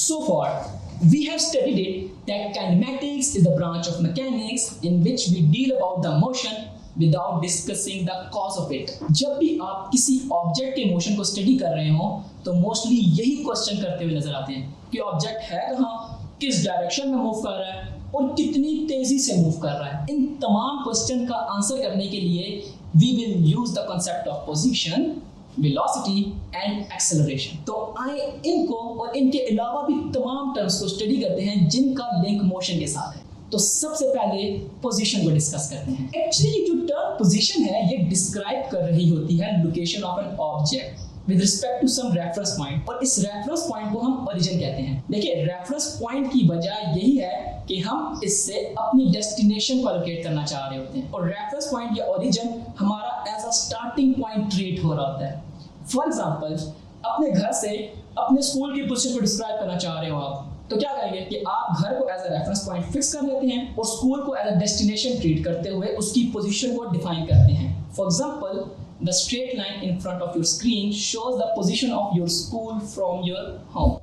So far, we have studied it that kinematics is the branch of mechanics in which we deal about the motion without discussing the cause of it. जब भी आप किसी object के motion को study कर रहे हो तो मोस्टली यही क्वेश्चन करते हुए नजर आते हैं कि ऑब्जेक्ट है कहाँ, किस डायरेक्शन में मूव कर रहा है और कितनी तेजी से मूव कर रहा है। इन तमाम क्वेश्चन का आंसर करने के लिए we will use the concept of position, velocity and acceleration. तो आए इनको और इनके अलावा भी तमाम टर्म्स को स्टडी करते हैं जिनका लिंक मोशन के साथ है। तो सबसे पहले पोजीशन को डिस्कस करते हैं। एक्चुअली जो टर्म पोजीशन है ये डिस्क्राइब कर रही होती है location of an object with respect to some reference point, और इस रेफरेंस पॉइंट को हम ओरिजिन कहते हैं। देखिए, रेफरेंस पॉइंट की वजह यही है कि हम इससे अपनी डेस्टिनेशन को लोकेट करना चाह रहे होते हैं, और रेफरेंस पॉइंट या ओरिजिन हमारा as a starting point treat हो रहा होता है। फॉर एग्जाम्पल, अपने घर से अपने स्कूल की पोजीशन को डिस्क्राइब करना चाह रहे हो आप, तो क्या करेंगे कि आप घर को as a reference point fix कर लेते हैं और स्कूल को एज अ डेस्टिनेशन ट्रीट करते हुए उसकी पोजीशन को डिफाइन करते हैं। For example, the straight line in front of your screen shows the position of your school from your home.